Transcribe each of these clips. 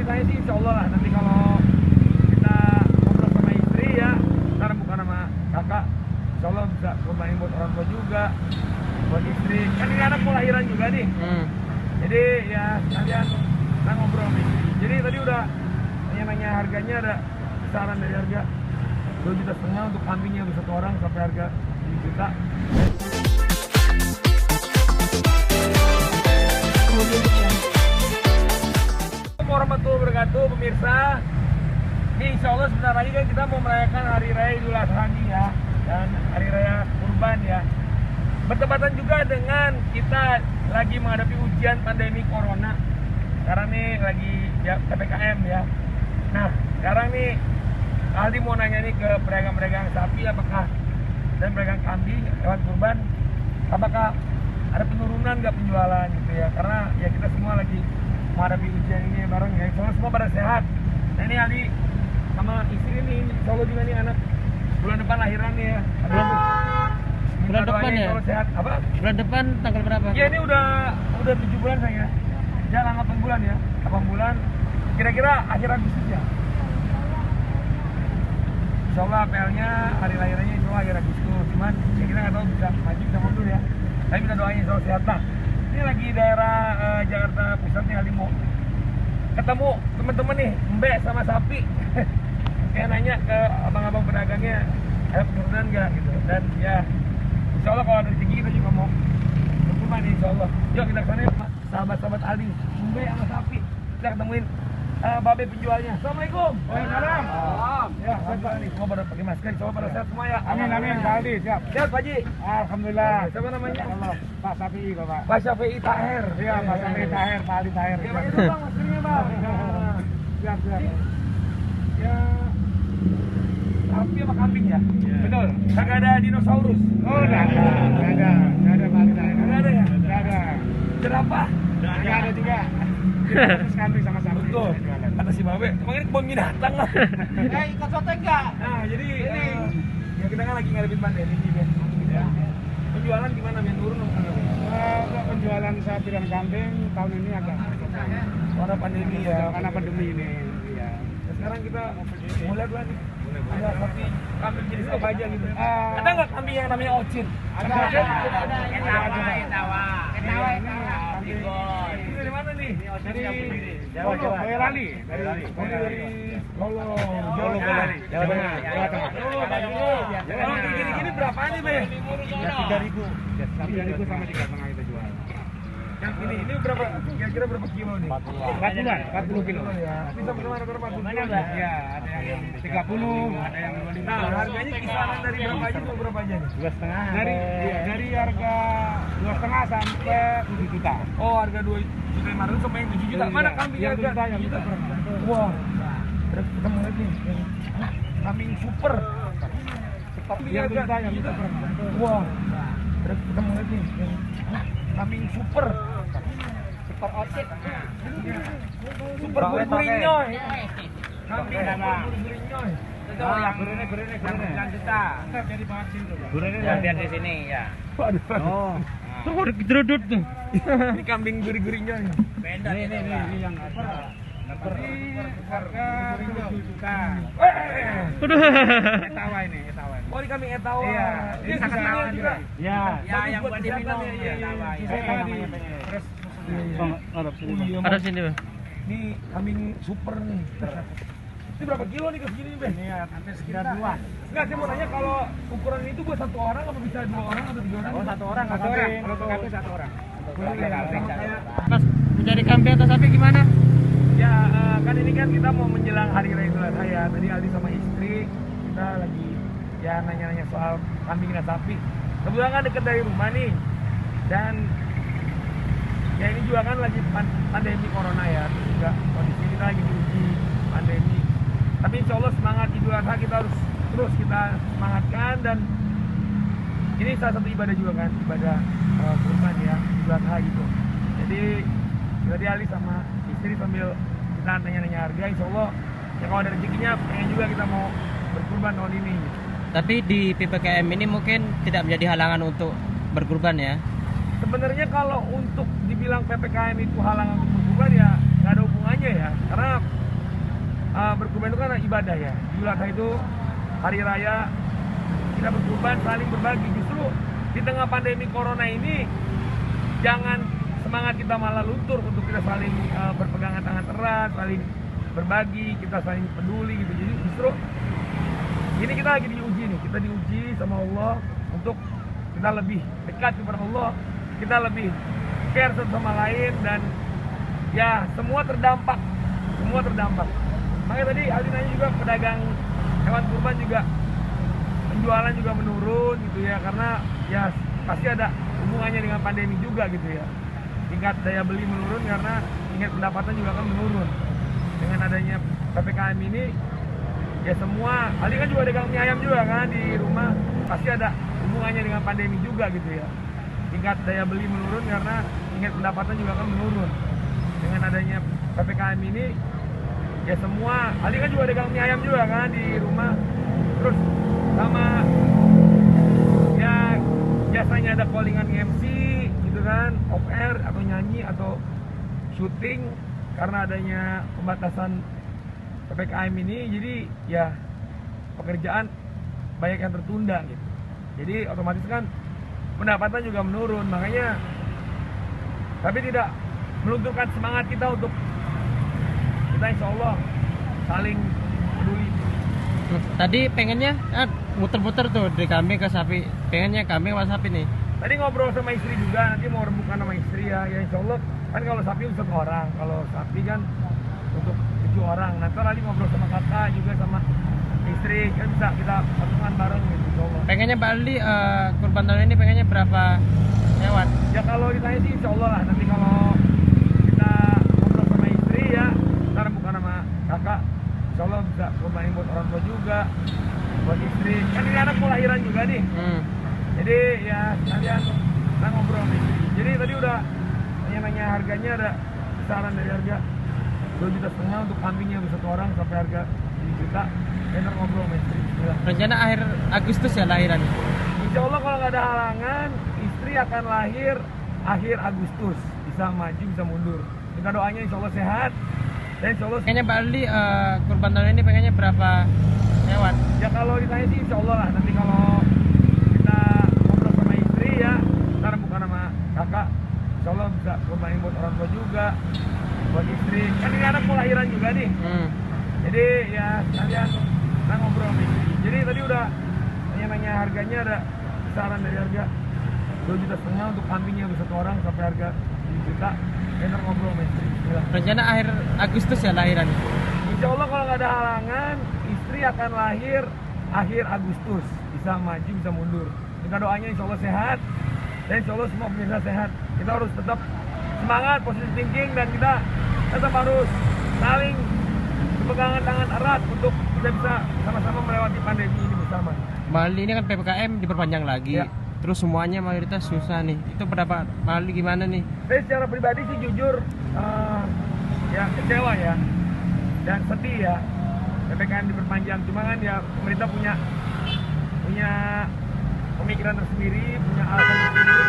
saya sih insya Allah lah, nanti kalau kita ngobrol sama istri ya, ntar bukan sama kakak, insya Allah bisa kurbanin buat orang tua juga, buat istri. Kan ini anak mau lahiran juga nih. Jadi ya sekalian kita ngobrol sama istri. Jadi tadi udah nanya harganya, ada kisaran dari harga 2,5 juta untuk kambingnya untuk satu orang sampai harga 7 juta. Assalamualaikum warahmatullahi wabarakatuh pemirsa. Ini insya Allah sebentar lagi kan kita mau merayakan Hari Raya Idul Adha nih ya, dan Hari Raya Kurban ya. Bertepatan juga dengan kita lagi menghadapi ujian pandemi Corona. Sekarang nih lagi ya, PPKM ya. Nah sekarang nih Aldi mau nanya nih ke pedagang-pedagang sapi apakah dan pedagang kambing hewan kurban, apakah ada penurunan nggak penjualan gitu ya, karena ya kita semua lagi menghadapi ujian ini bareng ya, soalnya semua pada sehat. Nah ini Aldi sama istri ini insya Allah juga nih anak bulan depan lahiran nih ya. Bulan depan ya? Sehat. Apa? Bulan depan tanggal berapa? Ya ini udah 7 bulan saya. Jangan 8 bulan ya. 8 bulan. Kira-kira akhir Agustus ya. Insya Allah APL-nya hari lahirannya itu akhir Agustus. Cuman ya kita nggak tahu bisa maju bisa mundur ya. Tapi kita doain insya Allah sehat. Nah, ini lagi daerah Jakarta Pusat nih Ali mau ketemu teman-teman nih Mbak sama sapi. Kayak nanya ke abang-abang pedagangnya ada penurunan nggak gitu. Dan ya insya Allah kalau ada rezeki kita juga mau berkurban insya Allah. Yuk kita kesana yuk sahabat-sahabat Aldi, Mbak sama sapi. Kita ketemuin babe penjualnya. Assalamualaikum. Waalaikumsalam. Ya, sehat Pak nih. Semua pada pakai masker, insya Allah pada sehat semua ya. Amin amin Pak Aldi, siap. Sehat Pak Ji. Alhamdulillah. Siapa namanya? Allah, Pak Syafi'i Bapak. Pak Syafi'i Taher. Iya, Pak Syafi'i Taher, Pak Aldi Taher. Ya, pakai dulu Bang maskernya Bang. Siap, siap. Ya, sapi apa kambing ya? Betul. Kagak ada dinosaurus. Oh, enggak ada. Enggak ada. Enggak ada Pak Aldi Taher. Enggak ada ya? Enggak ada. Jerapah. Enggak ada juga. Kita kambing sama sapi. Betul. Kata si Babe, emang ini kebun binatang lah. Ikut sote enggak? Nah, jadi ini ya kita kan lagi ngadepin pandemi nih, Ben. Ya. Penjualan gimana, Ben? Turun apa enggak? Untuk penjualan sapi dan kambing tahun ini agak Karena pandemi ya. karena pandemi ini. Iya. Ya, sekarang kita mulai dulu nih. Ada sapi kambing jenis apa aja gitu. Ah. Ada nggak kambing yang namanya ocit? Ada. Etawa. Ini dari mana nih? Dari Boyolali. Dari Solo. Jawa Tengah. Jawa Tengah. Kalau kayak gini-gini berapa nih, Be? Ya 3.000. 3.000 sama 3,5 kita jual. Yang ini berapa? Kira-kira berapa kilo nih? 40 kilo. Ya. Ini sama-sama rata-rata 40 kilo. Ya, ada yang 30, ada yang 25. Nah, harganya kisaran dari berapa aja tuh berapa aja nih? 2,5. Dari harga 2,5 sampai 7 juta. Oh, harga 2.500.000 sampai yang 7 juta. Mana kambing yang harga 7 juta? Wah. Terus kita mau lihat nih. Kambing super. Kambing Yang harga 7 juta. Wah. Terus kita mau lihat nih. Kambing super. Super outfit. Super gurih-gurihnya. Kambing gurih-gurihnya. Itu yang gurine. 9 juta. Entar jadi bahan sini. Gurine Biar di sini ya. Waduh. Oh. Tuh udah gedrudut tuh. Ini kambing gurih-gurihnya nih. Beda Ini yang harga 7 juta. Etawa ini. Oh, ini kambing etawa. Iya, Ini ini sangat susunya mahal juga. Ya. Ya, yang buat buat kesehatan diminum. ya. Iya. Susunya di terus Oh, iya, Ada Mas. sini, Bang. Ini kambing super nih. Ini berapa kilo nih kesini nih, Ben? ini ya hampir sekitar 2. Enggak, saya mau nanya kalau ukuran itu buat satu orang apa bisa 2 orang atau 3 orang? Oh, 1 orang. Kalau kambing 1 orang. Mas, mencari kambing atau sapi gimana? Ya, kan ini kan kita mau menjelang Hari Raya Idul Adha ya. Tadi Aldi sama istri kita lagi ya nanya-nanya soal kambing dan sapi. Kebetulan kan deket dari rumah nih. Dan ya ini juga kan lagi pandemi Corona ya. Terus juga kondisi kita lagi diuji pandemi. Tapi insya Allah semangat Idul Adha kita harus terus kita semangatkan, dan ini salah satu ibadah juga kan, ibadah kurban ya, Idul Adha gitu. Jadi tadi Ali sama istri sambil kita nanya-nanya harga, insya Allah ya kalau ada rezekinya pengen juga kita mau berkurban tahun ini. Tapi di PPKM ini mungkin tidak menjadi halangan untuk berkurban ya. Sebenarnya kalau untuk dibilang PPKM itu halangan untuk berkurban ya nggak ada hubungannya. semuanya ya, karena berkurban itu kan ibadah ya. Idul Adha itu hari raya kita berkurban, saling berbagi. Justru di tengah pandemi corona ini jangan semangat kita malah luntur untuk kita saling berpegangan tangan erat, saling berbagi, kita saling peduli gitu. Jadi justru ini kita lagi diuji nih, kita diuji sama Allah untuk kita lebih dekat kepada Allah, kita lebih care satu sama lain, dan ya semua terdampak. Makanya tadi Aldi nanya juga, pedagang hewan kurban juga penjualan juga menurun gitu ya, karena ya pasti ada hubungannya dengan pandemi juga gitu ya. Tingkat daya beli menurun karena tingkat pendapatan juga akan menurun. Dengan adanya PPKM ini ya semua, Aldi kan juga dagang mie ayam juga kan di rumah, pasti ada hubungannya dengan pandemi juga gitu ya. Tingkat daya beli menurun karena tingkat pendapatan juga akan menurun. Dengan adanya PPKM ini ya semua, Aldi kan juga dagang mie ayam juga kan di rumah, terus sama ya biasanya ada callingan MC gitu kan, off air atau nyanyi atau syuting. Karena adanya pembatasan PPKM ini, jadi ya pekerjaan banyak yang tertunda gitu. Jadi otomatis kan pendapatan juga menurun, makanya tapi tidak melunturkan semangat kita untuk kita insya Allah saling peduli. Tadi pengennya muter-muter tuh dari kambing ke sapi, pengennya kambing sama sapi nih. Tadi ngobrol sama istri juga, nanti mau rembukan sama istri ya insya Allah. Kan kalau sapi untuk 1 orang, kalau sapi kan untuk 7 orang. Nanti tadi ngobrol sama kakak juga sama istri, kan bisa kita patungan bareng gitu insya Allah. Pengennya Pak Aldi kurban tahun ini pengennya berapa hewan? Ya kalau ditanya sih insya Allah lah, nanti kalau kita ngobrol sama istri ya, ntar bukan sama kakak, insya Allah bisa kurbanin buat orang tua juga, buat istri. Kan ini anak mau lahiran juga nih. Jadi ya sekalian kita ngobrol nih. Jadi tadi udah nanya harganya, ada kisaran dari harga 2,5 juta untuk kambingnya untuk 1 orang sampai harga 7 juta. Kita ngobrol sama istri. Ya. Rencana akhir Agustus ya lahiran. Insya Allah kalau nggak ada halangan, istri akan lahir akhir Agustus. Bisa maju, bisa mundur. Kita doanya insya Allah sehat. Dan insya Allah Pengennya Pak Aldi kurban tahun ini pengennya berapa hewan? ya kalau ditanya sih insya Allah lah, nanti kalau kita ngobrol sama istri ya, ntar bukan sama kakak, insya Allah bisa kurbanin buat orang tua juga, buat istri. Kan ini anak mau lahiran juga nih. Jadi ya sekalian kita ngobrol nih. Jadi tadi udah nanya harganya, ada kisaran dari harga 2,5 juta untuk kambingnya untuk 1 orang sampai harga 7 juta. Kita ngobrol sama istri. Ya. Rencana akhir Agustus ya lahiran. Insya Allah kalau nggak ada halangan, istri akan lahir akhir Agustus. Bisa maju, bisa mundur. Kita doanya insya Allah sehat. Dan insya Allah semua pemirsa sehat. Kita harus tetap semangat, positive thinking, dan kita tetap harus saling berpegangan tangan erat untuk kita bisa sama-sama melewati pandemi ini bersama. Bali ini kan PPKM diperpanjang lagi. Ya. Terus semuanya mayoritas susah nih. Itu pendapat Bali gimana nih? Saya secara pribadi sih jujur ya kecewa ya, dan sedih ya PPKM diperpanjang. Cuma kan ya pemerintah punya pemikiran tersendiri, punya alasan tersendiri.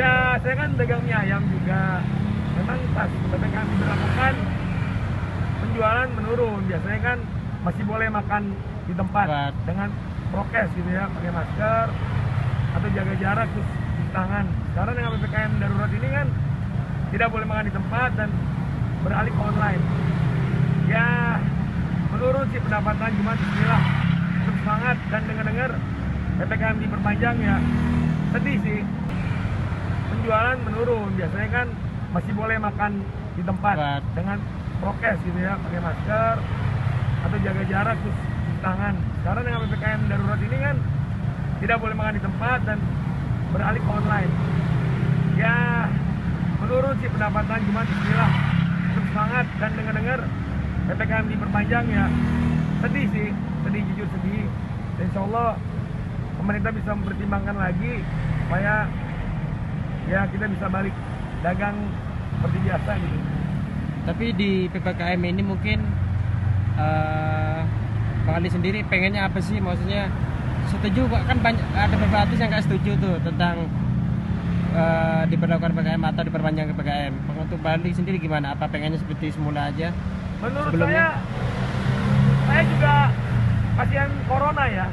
Ya saya kan dagang mie ayam juga. Memang pas PPKM diberlakukan penjualan menurun. Biasanya kan masih boleh makan di tempat dengan prokes gitu ya, pakai masker atau jaga jarak, terus cuci tangan. Sekarang dengan PPKM darurat ini kan tidak boleh makan di tempat dan beralih ke online. Ya menurun sih pendapatan, cuma bismillah tetap semangat. Dan dengar PPKM diperpanjang ya sedih sih, penjualan menurun. Biasanya kan masih boleh makan di tempat dengan prokes gitu ya, pakai masker atau jaga jarak, terus cuci tangan. Sekarang dengan PPKM darurat ini kan tidak boleh makan di tempat dan beralih ke online. Ya menurun sih pendapatan, cuma bismillah tetap semangat. Dan dengar PPKM diperpanjang ya sedih sih, sedih, jujur sedih. Dan insya Allah pemerintah bisa mempertimbangkan lagi supaya ya kita bisa balik dagang seperti biasa gitu. Tapi di PPKM ini mungkin Bang Ali sendiri pengennya apa sih? Maksudnya setuju kan banyak, ada beberapa artis yang nggak setuju tuh tentang diberlakukan PPKM atau diperpanjang ke PPKM. Untuk Bali sendiri gimana? Apa pengennya seperti semula aja? Menurut Sebelumnya? saya juga pasien corona ya.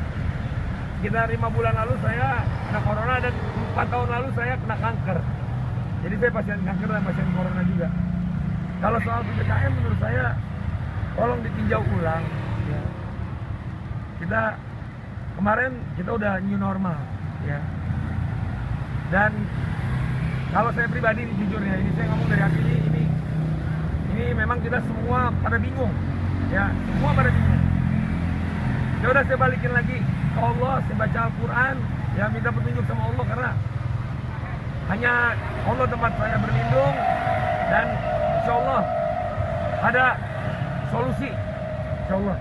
Kita 5 bulan lalu saya kena corona dan 4 tahun lalu saya kena kanker. Jadi saya pasien kanker dan pasien corona juga. Kalau soal PPKM menurut saya tolong ditinjau ulang. Ya. Kita kemarin kita udah new normal ya. Dan kalau saya pribadi ini jujur ya, ini saya ngomong dari hati ini memang kita semua pada bingung ya, semua pada bingung. Ya udah saya balikin lagi ke Allah, saya baca Al-Quran ya, minta petunjuk sama Allah karena hanya Allah tempat saya berlindung dan insya Allah ada solusi insya Allah.